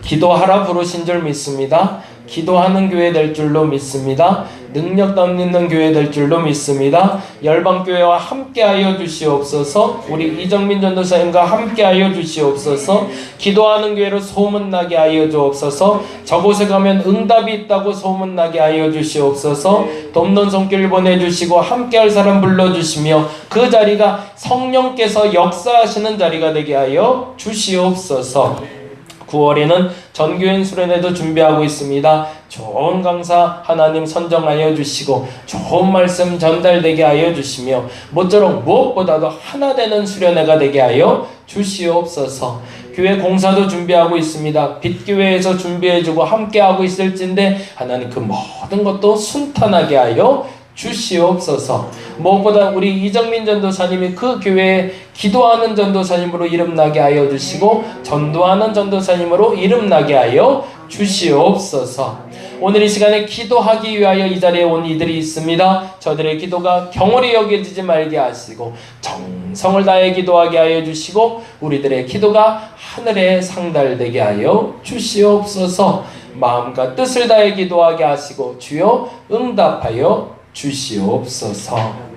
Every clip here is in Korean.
기도하라 부르신 줄 믿습니다. 기도하는 교회 될 줄로 믿습니다. 능력 넘는 교회 될 줄로 믿습니다. 열방교회와 함께하여 주시옵소서. 우리 이정민 전도사님과 함께하여 주시옵소서. 기도하는 교회로 소문나게 하여 주옵소서. 저곳에 가면 응답이 있다고 소문나게 하여 주시옵소서. 돕는 손길 보내주시고 함께할 사람 불러주시며 그 자리가 성령께서 역사하시는 자리가 되게 하여 주시옵소서. 9월에는 전교인 수련회도 준비하고 있습니다. 좋은 강사 하나님 선정하여 주시고 좋은 말씀 전달되게 하여 주시며 모쪼록 무엇보다도 하나 되는 수련회가 되게 하여 주시옵소서. 교회 공사도 준비하고 있습니다. 빛교회에서 준비해주고 함께하고 있을진데 하나님 그 모든 것도 순탄하게 하여 주시옵소서. 무엇보다 우리 이정민 전도사님이 그 교회에 기도하는 전도사님으로 이름나게 하여 주시고 전도하는 전도사님으로 이름나게 하여 주시옵소서. 오늘 이 시간에 기도하기 위하여 이 자리에 온 이들이 있습니다. 저들의 기도가 경홀히 여겨지지 말게 하시고 정성을 다해 기도하게 하여 주시고 우리들의 기도가 하늘에 상달되게 하여 주시옵소서. 마음과 뜻을 다해 기도하게 하시고 주여 응답하여 주시옵소서.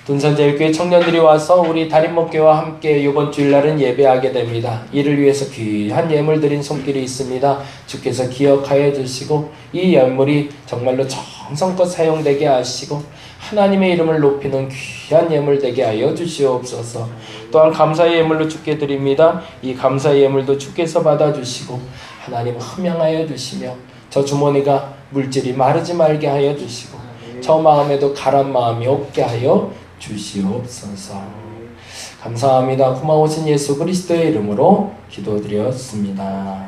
둔산제일교회 청년들이 와서 우리 달인목교와 함께 이번 주일날은 예배하게 됩니다. 이를 위해서 귀한 예물 드린 손길이 있습니다. 주께서 기억하여 주시고 이 예물이 정말로 정성껏 사용되게 하시고 하나님의 이름을 높이는 귀한 예물 되게 하여 주시옵소서. 또한 감사의 예물로 주께 드립니다. 이 감사의 예물도 주께서 받아주시고 하나님 흠양하여 주시며 저 주머니가 물질이 마르지 말게 하여 주시고 저 마음에도 가란 마음이 없게 하여 주시옵소서. 감사합니다. 고마우신 예수 그리스도의 이름으로 기도드렸습니다.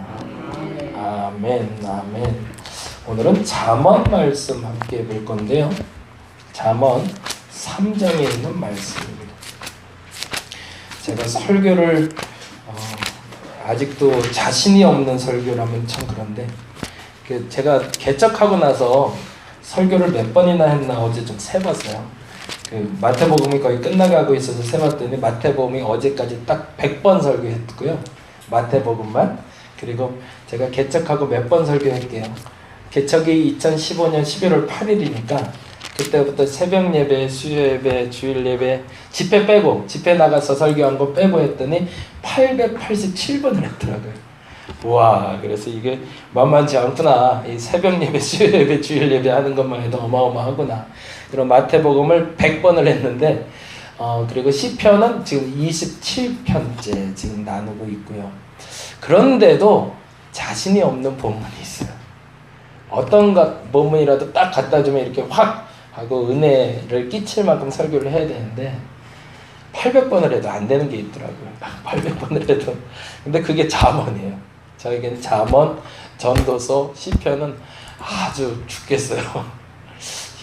아멘. 아멘. 오늘은 잠언 말씀 함께 볼 건데요. 잠언 3장에 있는 말씀입니다. 제가 설교를 아직도 자신이 없는 설교라면 참 그런데 제가 개척하고 나서 설교를 몇 번이나 했나 어제 좀 세봤어요. 마태복음이 거의 끝나가고 있어서 세봤더니 마태복음이 어제까지 딱 100번 설교했고요. 마태복음만. 그리고 제가 개척하고 몇 번 설교할게요. 개척이 2015년 11월 8일이니까 그때부터 새벽 예배, 수요예배, 주일 예배, 집회 빼고 집회 나가서 설교한 거 빼고 했더니 887번을 했더라고요. 와, 그래서 이게 만만치 않구나. 이 새벽 예배, 수요 예배, 주일 예배 하는 것만 해도 어마어마하구나. 그럼 마태복음을 100번을 했는데 그리고 시편은 지금 27편째 지금 나누고 있고요. 그런데도 자신이 없는 본문이 있어요. 어떤 본문이라도 딱 갖다 주면 이렇게 확 하고 은혜를 끼칠 만큼 설교를 해야 되는데 800번을 해도 안 되는 게 있더라고요. 800번을 해도. 근데 그게 잠언이에요. 저에게는 잠언, 전도서, 시편은 아주 죽겠어요.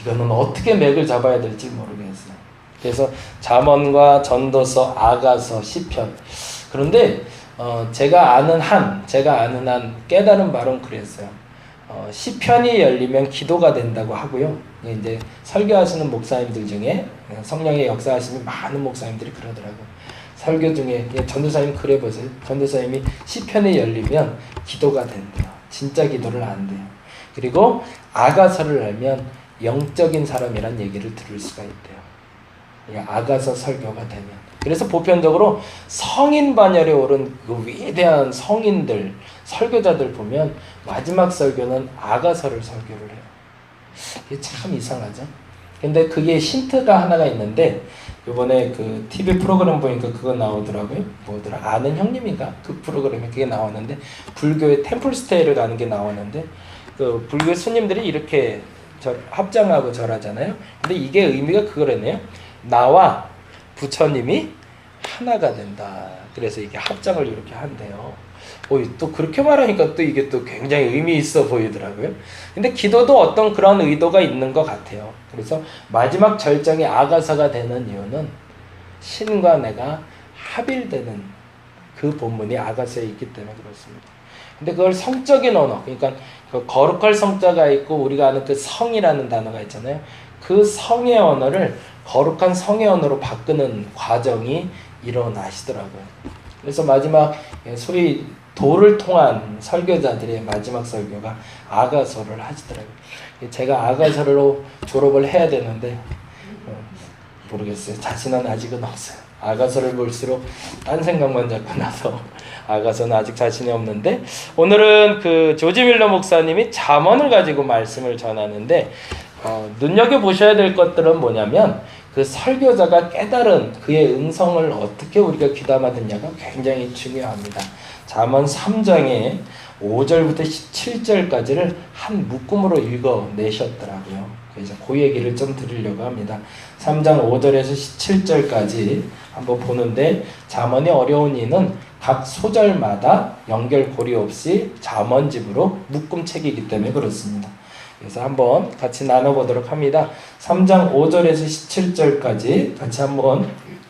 이거는 어떻게 맥을 잡아야 될지 모르겠어요. 그래서 잠언과 전도서, 아가서, 시편. 그런데 제가 아는 한 깨달은 바로는 그랬어요. 시편이 열리면 기도가 된다고 하고요. 이제 설교하시는 목사님들 중에 성령의 역사하시는 많은 목사님들이 그러더라고요. 설교 중에 전도사님 그래 보세요. 전도사님이 시편이 열리면 기도가 된대요. 진짜 기도를 안 돼요. 그리고 아가서를 알면 영적인 사람이란 얘기를 들을 수가 있대요. 아가서 설교가 되면. 그래서 보편적으로 성인 반열에 오른 그 위대한 성인들, 설교자들 보면 마지막 설교는 아가서를 설교를 해요. 이게 참 이상하죠? 근데 그게 힌트가 하나가 있는데 이번에 그 TV 프로그램 보니까 그거 나오더라고요. 뭐더라? 아는 형님인가? 그 프로그램에 그게 나왔는데 불교의 템플스테이를 가는 게 나왔는데 그 불교 스님들이 이렇게 합장하고 절하잖아요. 근데 이게 의미가 그거라네요. 나와 부처님이 하나가 된다. 그래서 이게 합장을 이렇게 한대요. 또 그렇게 말하니까 또 이게 또 굉장히 의미 있어 보이더라고요. 근데 기도도 어떤 그런 의도가 있는 것 같아요. 그래서 마지막 절정이 아가서가 되는 이유는 신과 내가 합일되는 그 본문이 아가서에 있기 때문에 그렇습니다. 근데 그걸 성적인 언어, 그러니까 그 거룩할 성자가 있고 우리가 아는 그 성이라는 단어가 있잖아요. 그 성의 언어를 거룩한 성의 언어로 바꾸는 과정이 일어나시더라고요. 그래서 마지막 소위 도를 통한 설교자들의 마지막 설교가 아가서를 하시더라고요. 제가 아가서로 졸업을 해야 되는데 모르겠어요. 자신은 아직은 없어요. 아가서를 볼수록 딴 생각만 자꾸 나서 아가서는 아직 자신이 없는데, 오늘은 그 조지 밀러 목사님이 잠언을 가지고 말씀을 전하는데 눈여겨보셔야 될 것들은 뭐냐면 그 설교자가 깨달은 그의 음성을 어떻게 우리가 귀담아 듣냐가 굉장히 중요합니다. 잠언 3장에 5절부터 17절까지를 한 묶음으로 읽어내셨더라고요. 그래서 그 얘기를 좀 드리려고 합니다. 3장 5절에서 17절까지 한번 보는데, 잠언이 어려운 이는 각 소절마다 연결고리 없이 잠언집으로 묶음책이기 때문에 그렇습니다. 그래서 한번 같이 나눠보도록 합니다. 3장 5절에서 17절까지 같이 한번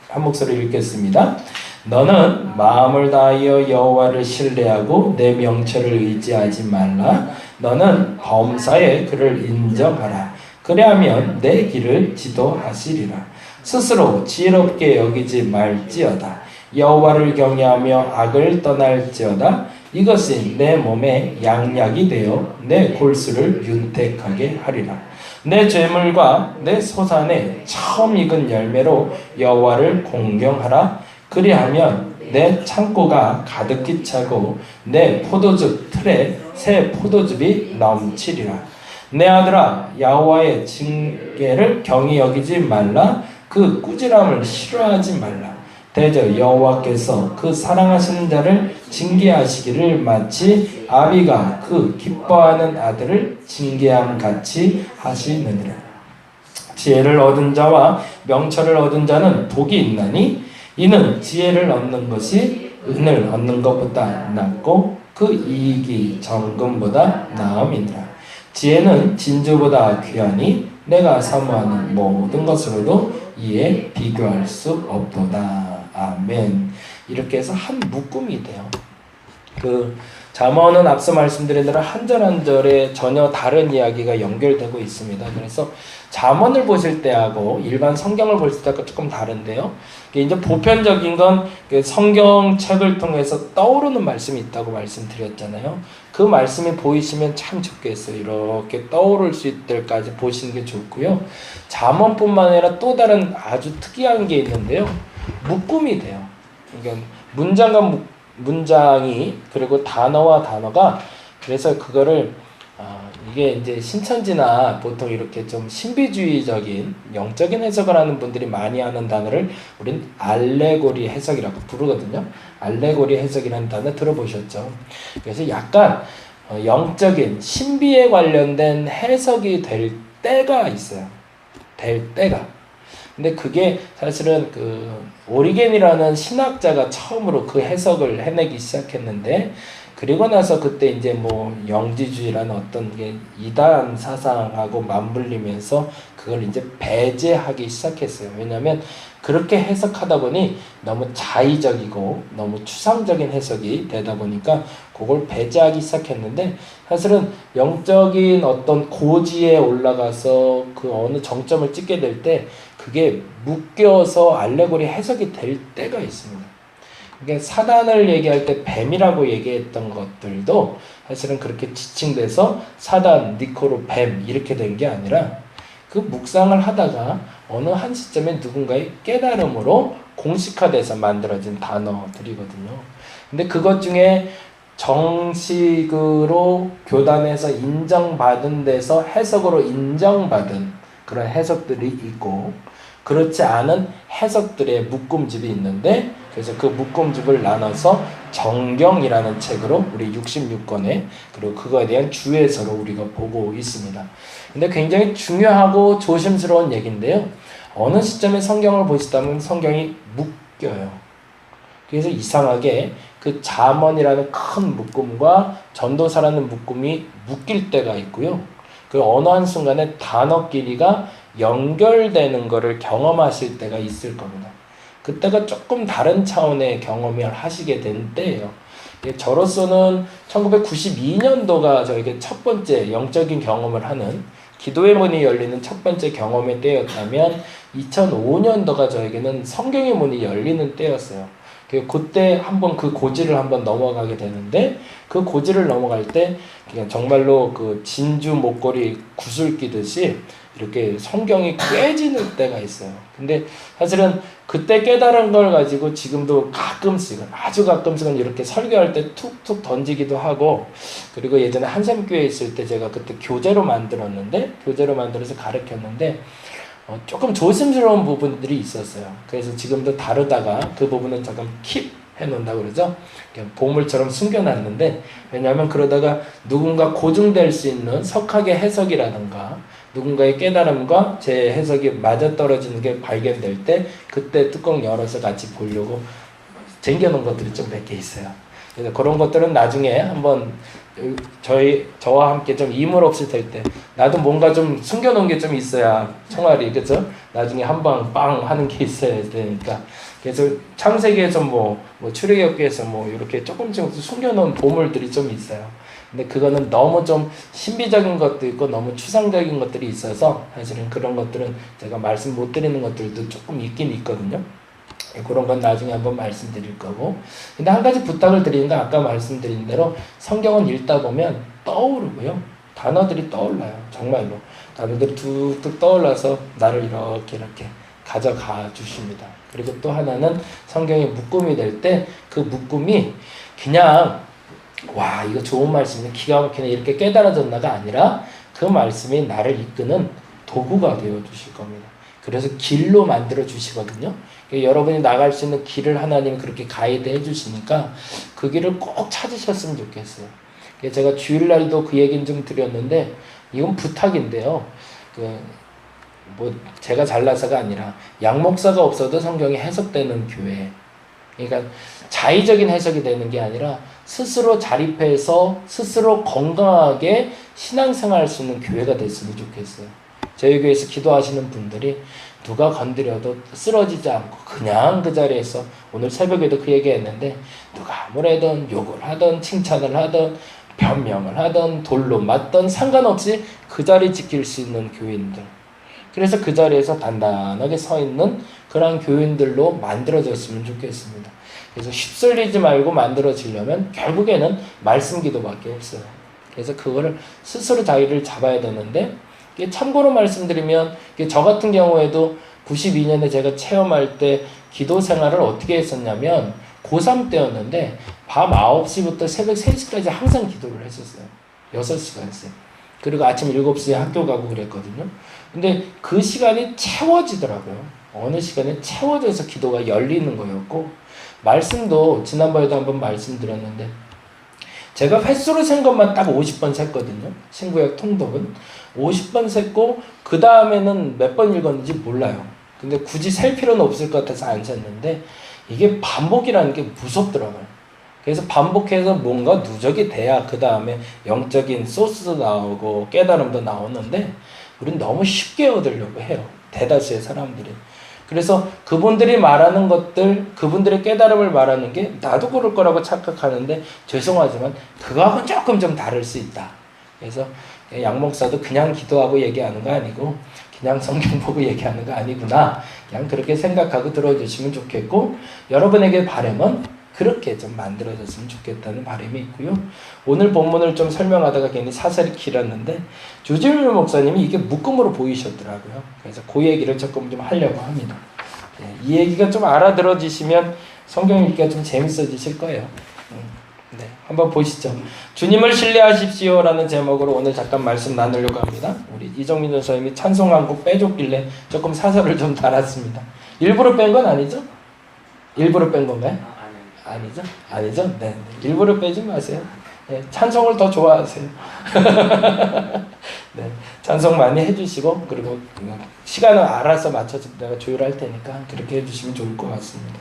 한 목소리 읽겠습니다. 너는 마음을 다하여 여호와를 신뢰하고 내 명철을 의지하지 말라. 너는 범사에 그를 인정하라. 그래하면 내 길을 지도하시리라. 스스로 지혜롭게 여기지 말지어다. 여호와를 경외하며 악을 떠날지어다. 이것이 내 몸에 양약이 되어 내 골수를 윤택하게 하리라. 내 재물과 내 소산의 처음 익은 열매로 여호와를 공경하라. 그리하면 내 창고가 가득히 차고 내 포도즙 틀에 새 포도즙이 넘치리라. 내 아들아, 여호와의 징계를 경히 여기지 말라. 그 꾸지람을 싫어하지 말라. 대저 여호와께서 그 사랑하시는 자를 징계하시기를 마치 아비가 그 기뻐하는 아들을 징계함 같이 하시느니라. 지혜를 얻은 자와 명철을 얻은 자는 복이 있나니 이는 지혜를 얻는 것이 은을 얻는 것보다 낫고 그 이익이 정금보다 나음이니라. 지혜는 진주보다 귀하니 내가 사모하는 모든 것으로도 이에 비교할 수 없도다. 아멘. 이렇게 해서 한 묶음이 돼요. 그 잠언은 앞서 말씀드린 대로 한 절 한 절에 전혀 다른 이야기가 연결되고 있습니다. 그래서 잠언을 보실 때하고 일반 성경을 보실 때하고 조금 다른데요. 이제 보편적인 건 성경책을 통해서 떠오르는 말씀이 있다고 말씀드렸잖아요. 그 말씀이 보이시면 참 좋겠어요. 이렇게 떠오를 수 있을 때까지 보시는 게 좋고요. 잠언뿐만 아니라 또 다른 아주 특이한 게 있는데요. 묶음이 돼요. 그러니까 문장과 문장이, 그리고 단어와 단어가, 그래서 그거를 이게 이제 신천지나 보통 이렇게 좀 신비주의적인 영적인 해석을 하는 분들이 많이 하는 단어를 우린 알레고리 해석이라고 부르거든요. 알레고리 해석이라는 단어 들어보셨죠? 그래서 약간 영적인 신비에 관련된 해석이 될 때가 있어요. 될 때가. 근데 그게 사실은 그 오리겐이라는 신학자가 처음으로 그 해석을 해내기 시작했는데, 그리고 나서 그때 이제 뭐 영지주의라는 어떤 게 이단 사상하고 맞물리면서 그걸 이제 배제하기 시작했어요. 왜냐하면 그렇게 해석하다 보니 너무 자의적이고 너무 추상적인 해석이 되다 보니까 그걸 배제하기 시작했는데, 사실은 영적인 어떤 고지에 올라가서 그 어느 정점을 찍게 될 때 그게 묶여서 알레고리 해석이 될 때가 있습니다. 그러니까 사단을 얘기할 때 뱀이라고 얘기했던 것들도 사실은 그렇게 지칭돼서 사단, 니코로 뱀 이렇게 된 게 아니라 그 묵상을 하다가 어느 한 시점에 누군가의 깨달음으로 공식화돼서 만들어진 단어들이거든요. 근데 그것 중에 정식으로 교단에서 인정받은 데서 해석으로 인정받은 그런 해석들이 있고, 그렇지 않은 해석들의 묶음집이 있는데, 그래서 그 묶음집을 나눠서 정경이라는 책으로 우리 66권에, 그리고 그거에 대한 주해서로 우리가 보고 있습니다. 근데 굉장히 중요하고 조심스러운 얘기인데요. 어느 시점에 성경을 보시다면 성경이 묶여요. 그래서 이상하게 그 잠언이라는 큰 묶음과 전도사라는 묶음이 묶일 때가 있고요. 그 어느 한순간에 단어 길이가 연결되는 것을 경험하실 때가 있을 겁니다. 그때가 조금 다른 차원의 경험을 하시게 된 때예요. 저로서는 1992년도가 저에게 첫 번째 영적인 경험을 하는 기도의 문이 열리는 첫 번째 경험의 때였다면 2005년도가 저에게는 성경의 문이 열리는 때였어요. 그때 한번 그 고지를 한번 넘어가게 되는데 그 고지를 넘어갈 때 그냥 정말로 그 진주 목걸이 구슬 끼듯이 이렇게 성경이 깨지는 때가 있어요. 근데 사실은 그때 깨달은 걸 가지고 지금도 가끔씩은 아주 가끔씩은 이렇게 설교할 때 툭툭 던지기도 하고 그리고 예전에 한샘교회에 있을 때 제가 그때 교재로 만들어서 가르쳤는데 조금 조심스러운 부분들이 있었어요. 그래서 지금도 다루다가 그 부분은 잠깐 킵 해놓는다고 그러죠. 그냥 보물처럼 숨겨놨는데 왜냐하면 그러다가 누군가 고증될 수 있는 석학의 해석이라든가 누군가의 깨달음과 제 해석이 맞아떨어지는 게 발견될 때 그때 뚜껑 열어서 같이 보려고 쟁겨놓은 것들이 좀 몇 개 있어요. 그래서 그런 것들은 나중에 한번 저와 함께 좀 이물 없이 될 때 나도 뭔가 좀 숨겨놓은 게 좀 있어야 총알이 그죠? 나중에 한 방 빵 하는 게 있어야 되니까 그래서 창세기에서 뭐 출애굽기에서 뭐 이렇게 조금씩 숨겨놓은 보물들이 좀 있어요. 근데 그거는 너무 좀 신비적인 것도 있고 너무 추상적인 것들이 있어서 사실은 그런 것들은 제가 말씀 못 드리는 것들도 조금 있긴 있거든요. 그런 건 나중에 한번 말씀드릴 거고. 근데 한 가지 부탁을 드리는 건 아까 말씀드린 대로 성경은 읽다 보면 떠오르고요. 단어들이 떠올라요. 정말로. 단어들이 툭툭 떠올라서 나를 이렇게 가져가 주십니다. 그리고 또 하나는 성경의 묶음이 될 때 그 묶음이 그냥 와 이거 좋은 말씀이 기가 막히네 이렇게 깨달아졌나가 아니라 그 말씀이 나를 이끄는 도구가 되어 주실 겁니다. 그래서 길로 만들어 주시거든요. 여러분이 나갈 수 있는 길을 하나님이 그렇게 가이드 해 주시니까 그 길을 꼭 찾으셨으면 좋겠어요. 제가 주일날도 그 얘기는 좀 드렸는데 이건 부탁인데요. 제가 잘나서가 아니라 양목사가 없어도 성경이 해석되는 교회. 그러니까 자의적인 해석이 되는 게 아니라 스스로 자립해서 스스로 건강하게 신앙생활 할 수 있는 교회가 됐으면 좋겠어요. 저희 교회에서 기도하시는 분들이 누가 건드려도 쓰러지지 않고 그냥 그 자리에서 오늘 새벽에도 그 얘기했는데 누가 아무래도 욕을 하든 칭찬을 하든 변명을 하든 돌로 맞든 상관없이 그 자리 지킬 수 있는 교인들. 그래서 그 자리에서 단단하게 서 있는 그런 교인들로 만들어졌으면 좋겠습니다. 그래서 휩쓸리지 말고 만들어지려면 결국에는 말씀 기도밖에 없어요. 그래서 그거를 스스로 자기를 잡아야 되는데 참고로 말씀드리면 저 같은 경우에도 92년에 제가 체험할 때 기도 생활을 어떻게 했었냐면 고3 때였는데 밤 9시부터 새벽 3시까지 항상 기도를 했었어요. 6시간씩. 그리고 아침 7시에 학교 가고 그랬거든요. 근데 그 시간이 채워지더라고요. 어느 시간에 채워져서 기도가 열리는 거였고 말씀도 지난번에도 한번 말씀드렸는데 제가 횟수로 센 것만 딱 50번 셌거든요. 신구약 통독은 50번 셌고 그 다음에는 몇 번 읽었는지 몰라요. 근데 굳이 셀 필요는 없을 것 같아서 안 셌는데 이게 반복이라는 게 무섭더라고요. 그래서 반복해서 뭔가 누적이 돼야 그 다음에 영적인 소스도 나오고 깨달음도 나오는데 우린 너무 쉽게 얻으려고 해요. 대다수의 사람들이. 그래서 그분들이 말하는 것들, 그분들의 깨달음을 말하는 게 나도 그럴 거라고 착각하는데 죄송하지만 그거하고는 조금 좀 다를 수 있다. 그래서 양 목사도 그냥 기도하고 얘기하는 거 아니고 그냥 성경 보고 얘기하는 거 아니구나. 그냥 그렇게 생각하고 들어주시면 좋겠고 여러분에게 바람은 그렇게 좀 만들어졌으면 좋겠다는 바람이 있고요. 오늘 본문을 좀 설명하다가 괜히 사설이 길었는데 조지밀 목사님이 이게 묶음으로 보이셨더라고요. 그래서 그 얘기를 조금 좀 하려고 합니다. 이 얘기가 좀 알아들어지시면 성경 읽기가 좀 재밌어지실 거예요. 네, 한번 보시죠. 주님을 신뢰하십시오 라는 제목으로 오늘 잠깐 말씀 나누려고 합니다. 우리 이정민 전사님이 찬송 한 곡 빼줬길래 조금 사설을 좀 달았습니다. 일부러 뺀 건 아니죠? 일부러 뺀 건가요? 아니죠? 아니죠? 네. 일부러 빼지 마세요. 네, 찬송을 더 좋아하세요. 네, 찬송 많이 해주시고 그리고 시간을 알아서 맞춰서 내가 조율할 테니까 그렇게 해주시면 좋을 것 같습니다.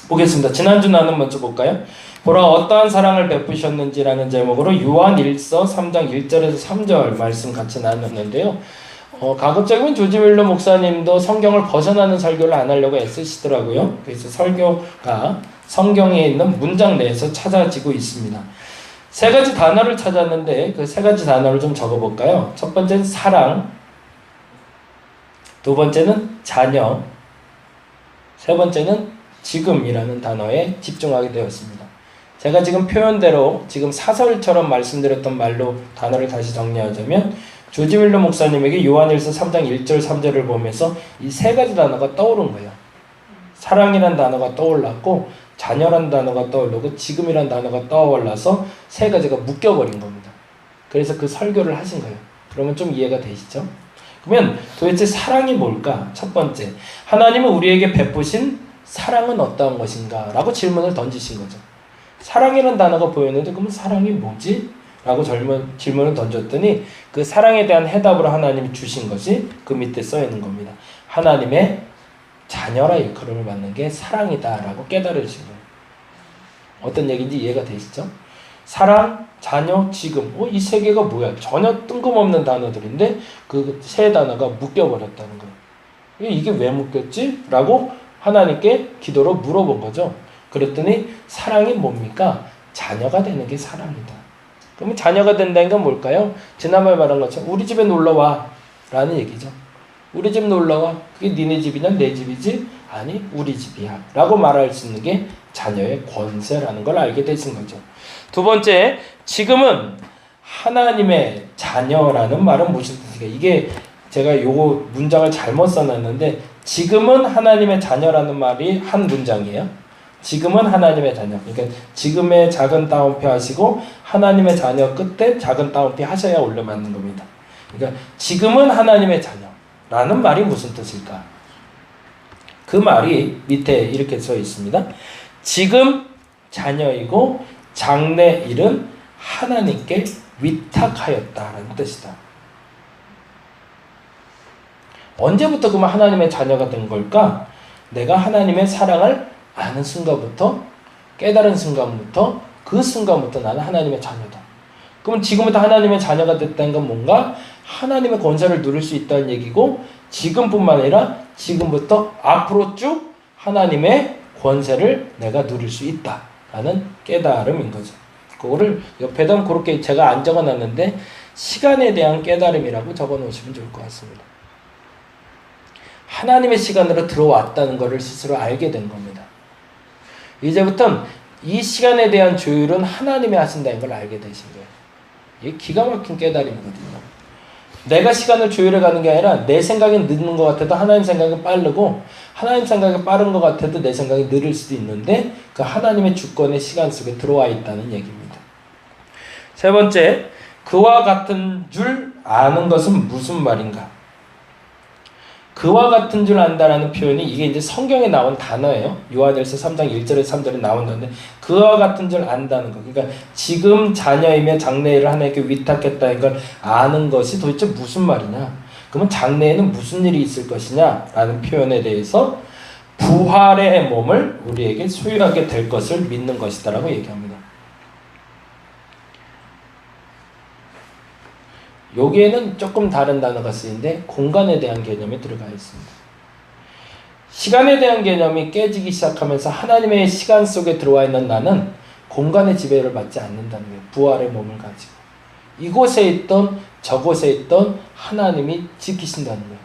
보겠습니다. 지난주 나눔 먼저 볼까요? 보라 어떠한 사랑을 베푸셨는지라는 제목으로 요한 1서 3장 1절에서 3절 말씀 같이 나눴는데요. 가급적이면 조지밀러 목사님도 성경을 벗어나는 설교를 안 하려고 애쓰시더라고요. 그래서 설교가 성경에 있는 문장 내에서 찾아지고 있습니다. 세 가지 단어를 찾았는데 그 세 가지 단어를 좀 적어볼까요? 첫 번째는 사랑, 두 번째는 자녀, 세 번째는 지금이라는 단어에 집중하게 되었습니다. 제가 지금 표현대로 지금 사설처럼 말씀드렸던 말로 단어를 다시 정리하자면 조지 밀러 목사님에게 요한일서 3장 1절 3절을 보면서 이 세 가지 단어가 떠오른 거예요. 사랑이란 단어가 떠올랐고 자녀란 단어가 떠오르고 지금이란 단어가 떠올라서 세 가지가 묶여버린 겁니다. 그래서 그 설교를 하신 거예요. 그러면 좀 이해가 되시죠? 그러면 도대체 사랑이 뭘까? 첫 번째, 하나님은 우리에게 베푸신 사랑은 어떠한 것인가? 라고 질문을 던지신 거죠. 사랑이라는 단어가 보였는데 그러면 사랑이 뭐지? 라고 질문을 던졌더니 그 사랑에 대한 해답으로 하나님이 주신 것이 그 밑에 써 있는 겁니다. 하나님의 자녀라 일컬음을 받는 게 사랑이다 라고 깨달으신 거예요. 어떤 얘기인지 이해가 되시죠? 사랑, 자녀, 지금. 이 세 개가 뭐야? 전혀 뜬금없는 단어들인데 그 세 단어가 묶여버렸다는 거예요. 이게 왜 묶였지? 라고 하나님께 기도로 물어본 거죠. 그랬더니 사랑이 뭡니까? 자녀가 되는 게 사랑이다. 그러면 자녀가 된다는 건 뭘까요? 지난번에 말한 것처럼 우리 집에 놀러와 라는 얘기죠. 우리 집 놀러와. 그게 니네 집이냐 내 집이지? 아니 우리 집이야 라고 말할 수 있는 게 자녀의 권세라는 걸 알게 되신 거죠. 두 번째, 지금은 하나님의 자녀라는 말은 무슨 뜻이에요? 이게 제가 요거 문장을 잘못 써놨는데 지금은 하나님의 자녀라는 말이 한 문장이에요. 지금은 하나님의 자녀. 그러니까 지금의 작은 따옴표 하시고 하나님의 자녀 끝에 작은 따옴표 하셔야 올려 맞는 겁니다. 그러니까 지금은 하나님의 자녀라는 말이 무슨 뜻일까? 그 말이 밑에 이렇게 써 있습니다. 지금 자녀이고 장래 일은 하나님께 위탁하였다라는 뜻이다. 언제부터 그러면 하나님의 자녀가 된 걸까? 내가 하나님의 사랑을 아는 순간부터, 깨달은 순간부터, 그 순간부터 나는 하나님의 자녀다. 그럼 지금부터 하나님의 자녀가 됐다는 건 뭔가 하나님의 권세를 누릴 수 있다는 얘기고, 지금뿐만 아니라 지금부터 앞으로 쭉 하나님의 권세를 내가 누릴 수 있다라는 깨달음인 거죠. 그거를 옆에다 그렇게 제가 안 적어놨는데 시간에 대한 깨달음이라고 적어놓으시면 좋을 것 같습니다. 하나님의 시간으로 들어왔다는 것을 스스로 알게 된 겁니다. 이제부터는 이 시간에 대한 조율은 하나님이 하신다는 걸 알게 되신 거예요. 이게 기가 막힌 깨달음이거든요. 내가 시간을 조율해가는 게 아니라 내 생각이 늦는 것 같아도 하나님 생각이 빠르고 하나님 생각이 빠른 것 같아도 내 생각이 느릴 수도 있는데 그 하나님의 주권의 시간 속에 들어와 있다는 얘기입니다. 세 번째, 그와 같은 줄 아는 것은 무슨 말인가? 그와 같은 줄 안다라는 표현이 이게 이제 성경에 나온 단어예요. 요한일서 3장 1절에서 3절에 나온 건데 그와 같은 줄 안다는 거. 그러니까 지금 자녀이며 장래일을 하나님께 위탁했다는 걸 아는 것이 도대체 무슨 말이냐? 그러면 장래에는 무슨 일이 있을 것이냐? 라는 표현에 대해서 부활의 몸을 우리에게 소유하게 될 것을 믿는 것이다 라고 얘기합니다. 여기에는 조금 다른 단어가 쓰이는데 공간에 대한 개념이 들어가 있습니다. 시간에 대한 개념이 깨지기 시작하면서 하나님의 시간 속에 들어와 있는 나는 공간의 지배를 받지 않는다는 거예요. 부활의 몸을 가지고. 이곳에 있던 저곳에 있던 하나님이 지키신다는 거예요.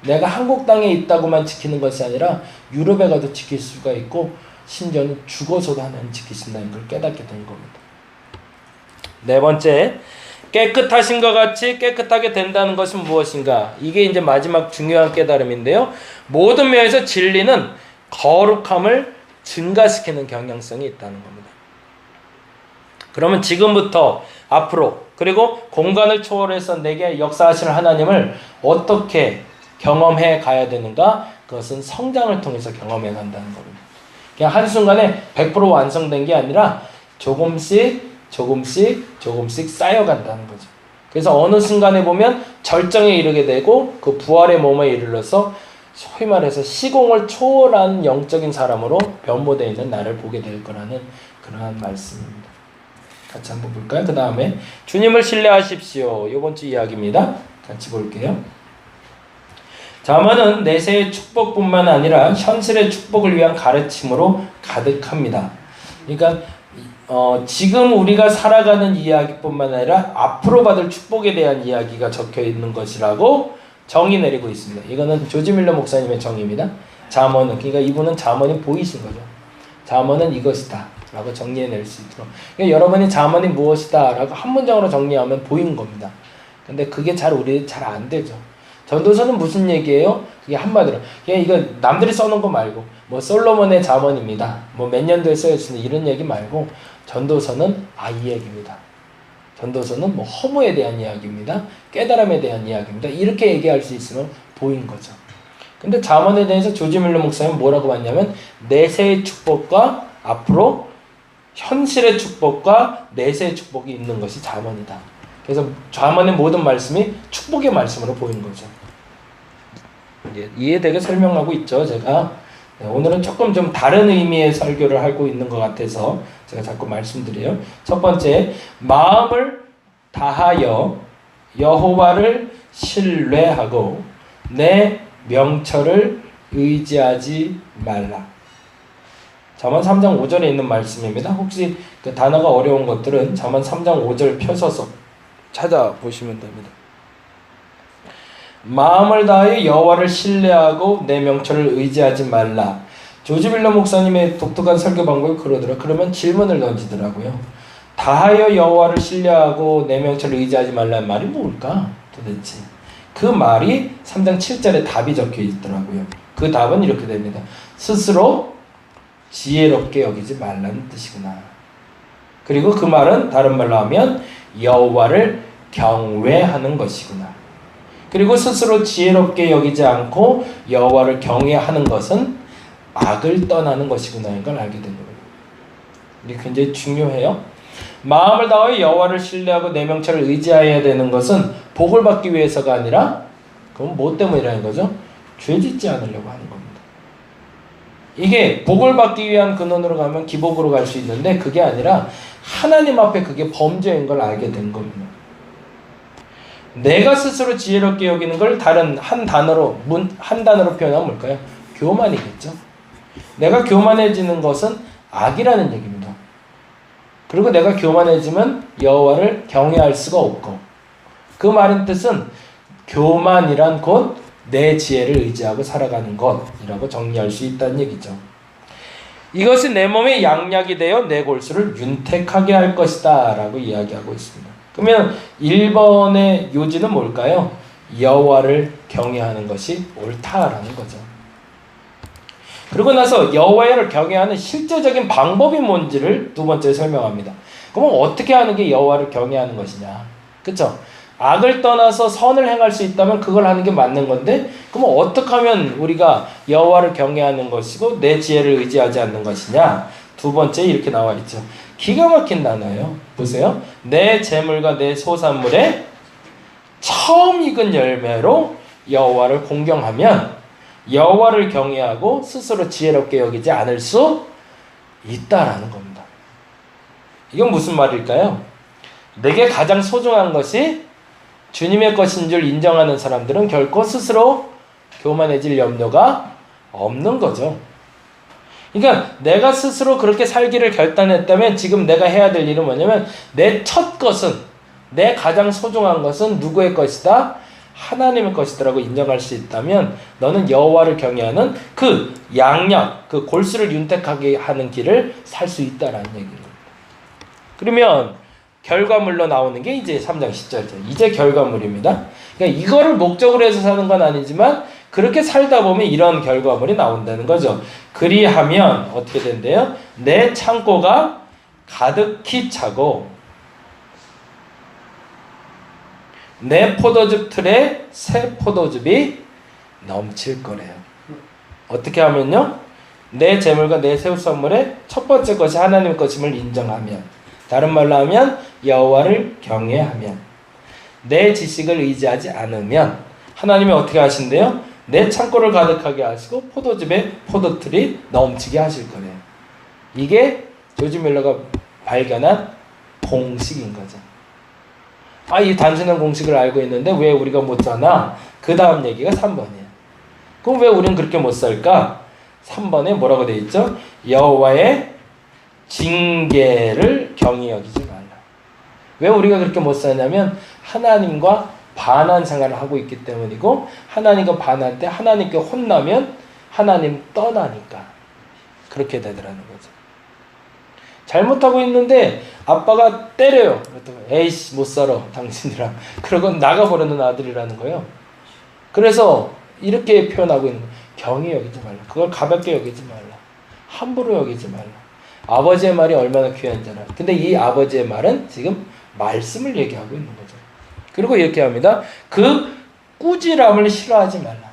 내가 한국 땅에 있다고만 지키는 것이 아니라 유럽에 가도 지킬 수가 있고 심지어는 죽어서도 하나님 지키신다는 걸 깨닫게 된 겁니다. 네 번째, 깨끗하신 것 같이 깨끗하게 된다는 것은 무엇인가? 이게 이제 마지막 중요한 깨달음인데요. 모든 면에서 진리는 거룩함을 증가시키는 경향성이 있다는 겁니다. 그러면 지금부터 앞으로 그리고 공간을 초월해서 내게 역사하시는 하나님을 어떻게 경험해 가야 되는가? 그것은 성장을 통해서 경험해 간다는 겁니다. 그냥 한순간에 100% 완성된 게 아니라 조금씩 쌓여간다는 거죠. 그래서 어느 순간에 보면 절정에 이르게 되고 그 부활의 몸에 이르러서 소위 말해서 시공을 초월한 영적인 사람으로 변모되어 있는 나를 보게 될 거라는 그러한 말씀입니다. 같이 한번 볼까요? 그 다음에 주님을 신뢰하십시오. 이번 주 이야기입니다. 같이 볼게요. 잠언은 내세의 축복뿐만 아니라 현실의 축복을 위한 가르침으로 가득합니다. 그러니까 지금 우리가 살아가는 이야기뿐만 아니라 앞으로 받을 축복에 대한 이야기가 적혀 있는 것이라고 정의 내리고 있습니다. 이거는 조지 밀러 목사님의 정의입니다. 잠언은, 그러니까 이분은 잠언이 보이신 거죠. 잠언은 이것이다 라고 정리해낼 수 있도록. 그러니까 여러분이 잠언이 무엇이다 라고 한 문장으로 정리하면 보이는 겁니다. 근데 그게 우리 잘 안 되죠. 전도서는 무슨 얘기예요? 그게 한마디로 그냥 이거 남들이 써놓은 거 말고 뭐 솔로몬의 잠언입니다, 뭐 몇 년도에 쓰여진 이런 얘기 말고 전도서는 이 얘기입니다. 전도서는 뭐 허무에 대한 이야기입니다, 깨달음에 대한 이야기입니다, 이렇게 얘기할 수 있으면 보인 거죠. 근데 잠언에 대해서 조지 밀러 목사님은 뭐라고 봤냐면 내세의 축복과 앞으로 현실의 축복과 내세의 축복이 있는 것이 잠언이다. 그래서 잠언의 모든 말씀이 축복의 말씀으로 보이는 거죠. 이해되게 설명하고 있죠, 제가. 오늘은 조금 좀 다른 의미의 설교를 하고 있는 것 같아서 제가 자꾸 말씀드려요. 첫 번째, 마음을 다하여 여호와를 신뢰하고 내 명철을 의지하지 말라. 잠언 3장 5절에 있는 말씀입니다. 혹시 그 단어가 어려운 것들은 잠언 3장 5절 펴서서 찾아보시면 됩니다. 마음을 다하여 여호와를 신뢰하고 내 명철을 의지하지 말라. 조지 밀러 목사님의 독특한 설교 방법이 그러더라. 그러면 질문을 던지더라고요. 다하여 여호와를 신뢰하고 내 명철을 의지하지 말라는 말이 뭘까 도대체? 그 말이 3장 7절에 답이 적혀 있더라고요. 그 답은 이렇게 됩니다. 스스로 지혜롭게 여기지 말라는 뜻이구나. 그리고 그 말은 다른 말로 하면 여호와를 경외하는 것이구나. 그리고 스스로 지혜롭게 여기지 않고 여호와를 경외하는 것은 악을 떠나는 것이구나 이걸 알게 된 거예요. 이게 굉장히 중요해요. 마음을 다하여 여호와를 신뢰하고 내 명철을 의지해야 되는 것은 복을 받기 위해서가 아니라 그럼 뭐 때문이라는 거죠? 죄 짓지 않으려고 하는 겁니다. 이게 복을 받기 위한 근원으로 가면 기복으로 갈 수 있는데 그게 아니라 하나님 앞에 그게 범죄인 걸 알게 된 겁니다. 내가 스스로 지혜롭게 여기는 걸 다른 한 단어로 표현하면 뭘까요? 교만이겠죠. 내가 교만해지는 것은 악이라는 얘기입니다. 그리고 내가 교만해지면 여호와를 경외할 수가 없고, 그 말의 뜻은 교만이란 곧 내 지혜를 의지하고 살아가는 것이라고 정리할 수 있다는 얘기죠. 이것이 내 몸에 양약이 되어 내 골수를 윤택하게 할 것이다 라고 이야기하고 있습니다. 그러면 1번의 요지는 뭘까요? 여호와를 경외하는 것이 옳다라는 거죠. 그리고 나서 여호와를 경외하는 실제적인 방법이 뭔지를 두 번째 설명합니다. 그럼 어떻게 하는 게 여호와를 경외하는 것이냐? 그렇죠? 악을 떠나서 선을 행할 수 있다면 그걸 하는 게 맞는 건데, 그럼 어떻게 하면 우리가 여호와를 경외하는 것이고 내 지혜를 의지하지 않는 것이냐? 두 번째 이렇게 나와 있죠. 기가 막힌 단어예요. 보세요. 내 재물과 내 소산물에 처음 익은 열매로 여호와를 공경하면 여호와를 경외하고 스스로 지혜롭게 여기지 않을 수 있다라는 겁니다. 이건 무슨 말일까요? 내게 가장 소중한 것이 주님의 것인 줄 인정하는 사람들은 결코 스스로 교만해질 염려가 없는 거죠. 그러니까 내가 스스로 그렇게 살기를 결단했다면 지금 내가 해야 될 일은 뭐냐면 내 첫 것은, 내 가장 소중한 것은 누구의 것이다? 하나님의 것이다라고 인정할 수 있다면 너는 여호와를 경외하는 그 양약, 그 골수를 윤택하게 하는 길을 살 수 있다라는 얘기입니다. 그러면 결과물로 나오는 게 이제 3장 10절이죠. 이제 결과물입니다. 그러니까 이거를 목적으로 해서 사는 건 아니지만 그렇게 살다 보면 이런 결과물이 나온다는 거죠. 그리하면 어떻게 된대요? 내 창고가 가득히 차고 내 포도즙 틀에 새 포도즙이 넘칠 거래요. 어떻게 하면요? 내 재물과 내 세우선물의 첫 번째 것이 하나님의 것임을 인정하면, 다른 말로 하면 여호와를 경외하면, 내 지식을 의지하지 않으면 하나님이 어떻게 하신대요? 내 창고를 가득하게 하시고 포도즙에 포도틀이 넘치게 하실 거래요. 이게 조지 밀러가 발견한 공식인 거죠. 이 단순한 공식을 알고 있는데 왜 우리가 못 사나? 그 다음 얘기가 3번이에요. 그럼 왜 우리는 그렇게 못 살까? 3번에 뭐라고 되어 있죠? 여호와의 징계를 경히 여기지 말라. 왜 우리가 그렇게 못 사냐면 하나님과 반한 생활을 하고 있기 때문이고, 하나님과 반할 때 하나님께 혼나면 하나님 떠나니까 그렇게 되더라는 거죠. 잘못하고 있는데 아빠가 때려요. 에이씨 못 살아 당신이랑. 그러고 나가버리는 아들이라는 거예요. 그래서 이렇게 표현하고 있는 거예요. 경히 여기지 말라. 그걸 가볍게 여기지 말라. 함부로 여기지 말라. 아버지의 말이 얼마나 귀한지 알아. 근데 이 아버지의 말은 지금 말씀을 얘기하고 있는 거죠. 그리고 이렇게 합니다. 그 꾸지람을 싫어하지 말라.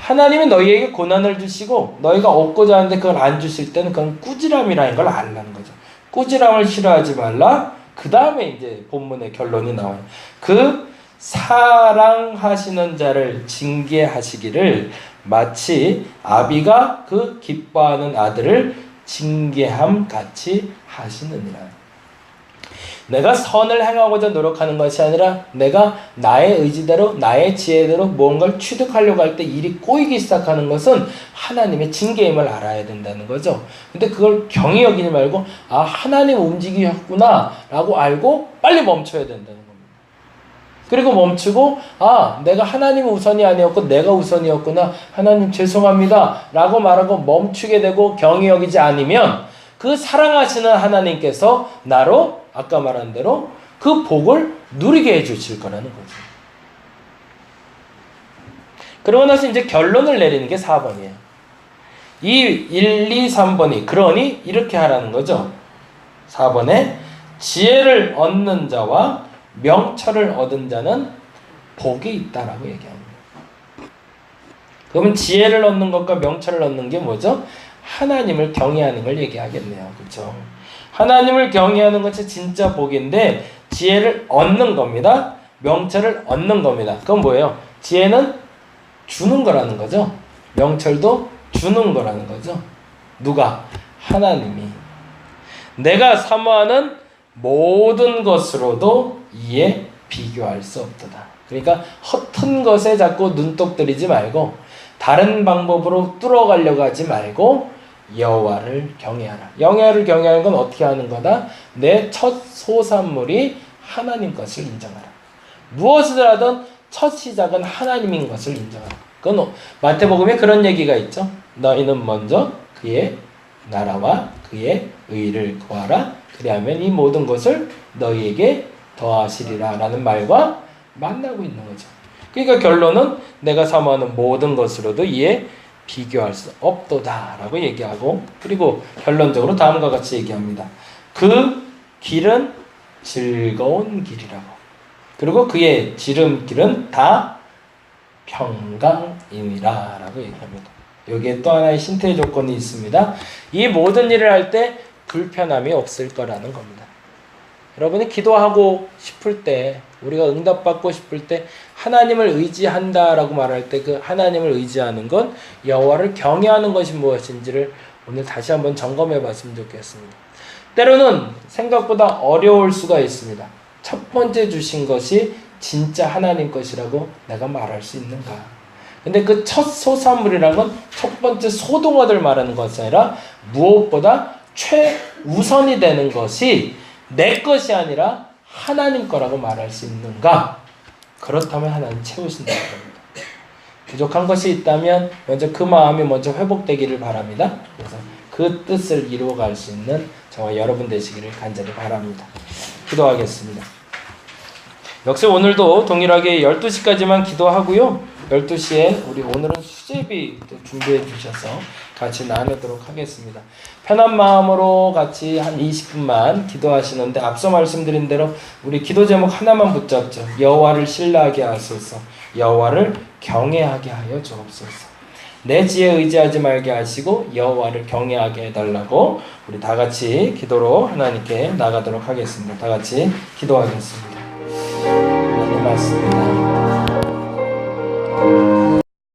하나님은 너희에게 고난을 주시고 너희가 얻고자 하는데 그걸 안 주실 때는 그건 꾸지람이라는 걸 알라는 거죠. 꾸지람을 싫어하지 말라. 그 다음에 이제 본문의 결론이 나와요. 그 사랑하시는 자를 징계하시기를 마치 아비가 그 기뻐하는 아들을 징계함 같이 하시느니라. 내가 선을 행하고자 노력하는 것이 아니라 내가 나의 의지대로 나의 지혜대로 무언가를 취득하려고 할 때 일이 꼬이기 시작하는 것은 하나님의 징계임을 알아야 된다는 거죠. 근데 그걸 경히 여기지 말고 아 하나님 움직이셨구나 라고 알고 빨리 멈춰야 된다는 겁니다. 그리고 멈추고 아 내가 하나님 우선이 아니었고 내가 우선이었구나 하나님 죄송합니다 라고 말하고 멈추게 되고 경히 여기지 않으면 그 사랑하시는 하나님께서 나로 아까 말한 대로 그 복을 누리게 해주실 거라는 거죠. 그러고 나서 이제 결론을 내리는 게 4번이에요. 이 1, 2, 3번이 그러니 이렇게 하라는 거죠. 4번에 지혜를 얻는 자와 명철을 얻은 자는 복이 있다라고 얘기합니다. 그러면 지혜를 얻는 것과 명철을 얻는 게 뭐죠? 하나님을 경외하는 걸 얘기하겠네요. 그렇죠? 하나님을 경외하는 것이 진짜 복인데 지혜를 얻는 겁니다. 명철을 얻는 겁니다. 그건 뭐예요? 지혜는 주는 거라는 거죠. 명철도 주는 거라는 거죠. 누가? 하나님이. 내가 사모하는 모든 것으로도 이에 비교할 수 없도다. 그러니까 허튼 것에 자꾸 눈독 들이지 말고 다른 방법으로 뚫어가려고 하지 말고 여호와를 경외하라. 여호와를 경외하는 건 어떻게 하는 거다? 내 첫 소산물이 하나님 것을 인정하라. 무엇을 하든 첫 시작은 하나님인 것을 인정하라. 그건 마태복음에 그런 얘기가 있죠. 너희는 먼저 그의 나라와 그의 의를 구하라. 그리하면 이 모든 것을 너희에게 더하시리라 라는 말과 만나고 있는 거죠. 그러니까 결론은 내가 사모하는 모든 것으로도 이에 비교할 수 없도다 라고 얘기하고, 그리고 결론적으로 다음과 같이 얘기합니다. 그 길은 즐거운 길이라고. 그리고 그의 지름길은 다 평강이니라 라고 얘기합니다. 여기에 또 하나의 신태의 조건이 있습니다. 이 모든 일을 할 때 불편함이 없을 거라는 겁니다. 여러분이 기도하고 싶을 때, 우리가 응답받고 싶을 때 하나님을 의지한다라고 말할 때 그 하나님을 의지하는 건 여호와를 경외하는 것이 무엇인지를 오늘 다시 한번 점검해 봤으면 좋겠습니다. 때로는 생각보다 어려울 수가 있습니다. 첫 번째 주신 것이 진짜 하나님 것이라고 내가 말할 수 있는가? 근데 그 첫 소산물이라는 건 첫 번째 소동어들 말하는 것이 아니라 무엇보다 최우선이 되는 것이 내 것이 아니라 하나님 거라고 말할 수 있는가? 그렇다면 하나님 채우신다는 겁니다. 부족한 것이 있다면 먼저 그 마음이 먼저 회복되기를 바랍니다. 그래서 그 뜻을 이루어갈 수 있는 저와 여러분 되시기를 간절히 바랍니다. 기도하겠습니다. 역시 오늘도 동일하게 12시까지만 기도하고요. 12시에 우리 오늘은 수제비 준비해 주셔서 같이 나누도록 하겠습니다. 편한 마음으로 같이 한 20분만 기도하시는데 앞서 말씀드린 대로 우리 기도 제목 하나만 붙잡죠. 여호와를 신뢰하게 하소서. 여호와를 경외하게 하여 주옵소서. 내 지혜에 의지하지 말게 하시고 여호와를 경외하게 해달라고 우리 다 같이 기도로 하나님께 나가도록 하겠습니다. 다 같이 기도하겠습니다. 하나님 맞습니다.